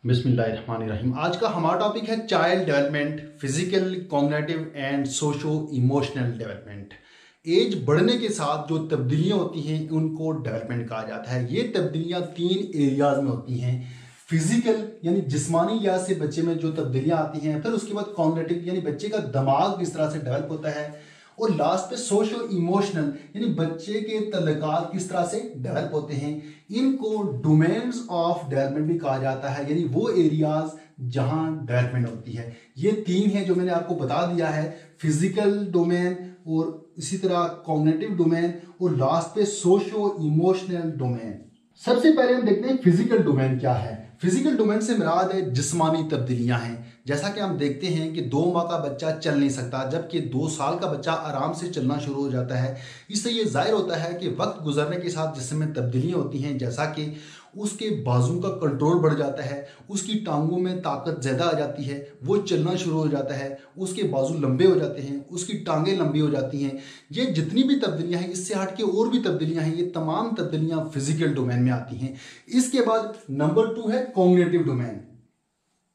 बिस्मिल्लाहिर्रहमानिर्रहीम। आज का हमारा टॉपिक है child development, physical, cognitive and socio emotional development. Age बढ़ने के साथ जो तब्दीलियां होती हैं उनको डेवलपमेंट कहा जाता है। ये तब्दीलियां 3 एरियाज में होती हैं। फिजिकल यानी जिस्मानी लिहाज से बच्चे में जो तब्दीलियां आती हैं, फिर उसके बाद कॉग्निटिव यानी बच्चे का दिमाग किस तरह से डेवलप होता है, और लास्ट पे सोशो इमोशनल यानी बच्चे के तल्लुकात किस तरह से डेवलप होते हैं। इनको डोमेन्स ऑफ डेवलपमेंट भी कहा जाता है, यानी वो एरियाज जहां डेवलपमेंट होती है। ये 3 हैं जो मैंने आपको बता दिया है, फिजिकल डोमेन और इसी तरह कॉग्निटिव डोमेन और लास्ट पे सोशो इमोशनल डोमेन। सबसे पहले हम देखते हैं फिजिकल डोमेन क्या है। फिजिकल डोमेन से मुराद है जिस्मानी तब्दीलियां हैं। जैसा कि हम देखते हैं कि 2 माह का बच्चा चल नहीं सकता, जबकि 2 साल का बच्चा आराम से चलना शुरू हो जाता है। इससे ये जाहिर होता है कि वक्त गुजरने के साथ जिस्म में तब्दीलियां होती हैं, जैसा कि उसके बाजू का कंट्रोल बढ़ जाता है, उसकी टांगों में ताकत ज़्यादा आ जाती है, वो चलना शुरू हो जाता है, उसके बाजू लंबे हो जाते हैं, उसकी टांगें लंबी हो जाती हैं। ये जितनी भी तब्दीलियां हैं, इससे हट के और भी तब्दीलियां हैं, ये तमाम तब्दीलियां फिजिकल डोमेन में आती हैं। इसके बाद नंबर 2 है कॉग्निटिव डोमेन।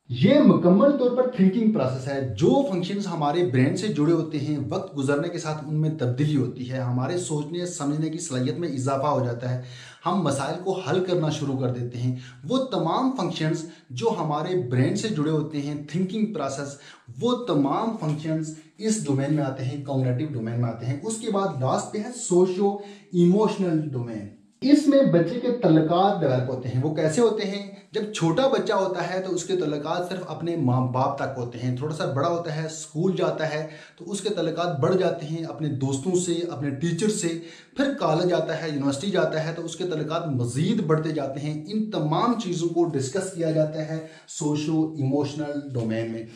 ये मुकम्मल तौर पर थिंकिंग प्रोसेस है। जो फंक्शंस हमारे ब्रेन से जुड़े होते हैं, वक्त गुजरने के साथ उनमें तब्दीली होती है, हमारे सोचने समझने की सलाहियत में इजाफा हो जाता है, हम मसाइल को हल करना शुरू कर देते हैं। वो तमाम फंक्शंस जो हमारे ब्रेन से जुड़े होते हैं, थिंकिंग प्रोसेस, वो तमाम फंक्शंस इस डोमेन में आते हैं, कॉग्निटिव डोमेन में आते हैं। उसके बाद लास्ट पे है सोशो इमोशनल डोमेन। इसमें बच्चे के तल्लुकात डेवलप होते हैं। वो कैसे होते हैं? जब छोटा बच्चा होता है तो उसके तल्लुकात सिर्फ अपने माँ बाप तक होते हैं। थोड़ा सा बड़ा होता है, स्कूल जाता है, तो उसके तल्लुकात बढ़ जाते हैं अपने दोस्तों से, अपने टीचर से। फिर कॉलेज जाता है, यूनिवर्सिटी जाता है, तो उसके तल्लुकात मज़ीद बढ़ते जाते हैं। इन तमाम चीज़ों को डिस्कस किया जाता है सोशो इमोशनल डोमेन में।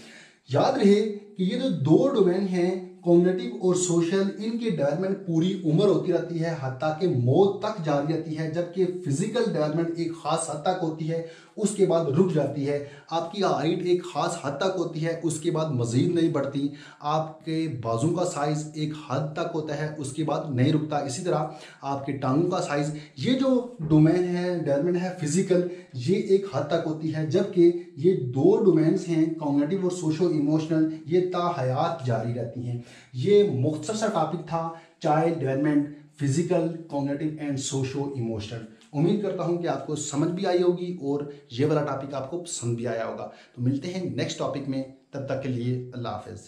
याद रहे कि ये जो 2 डोमेन हैं, कॉग्निटिव और सोशल, इनकी डेवलपमेंट पूरी उम्र होती रहती है, हत्ता कि मौत तक जारी रहती है। जबकि फिजिकल डेवलपमेंट एक खास हद तक होती है, उसके बाद रुक जाती है। आपकी हाइट एक खास हद तक होती है, उसके बाद मजीद नहीं बढ़ती। आपके बाजू का साइज एक हद तक होता है, उसके बाद नहीं रुकता। इसी तरह आपके टांगों का साइज, ये जो डोमेन है डेवलपमेंट है फिजिकल, ये एक हद तक होती है। जबकि ये 2 डोमेन्स हैं, कॉग्निटिव और सोशो इमोशनल, ये ताहयात जारी रहती हैं। ये मुख्तसर सा टॉपिक था, child development, physical, cognitive and socio emotional. उम्मीद करता हूं कि आपको समझ भी आई होगी और ये वाला टॉपिक आपको पसंद भी आया होगा। तो मिलते हैं नेक्स्ट टॉपिक में, तब तक के लिए अल्लाह हाफिज़।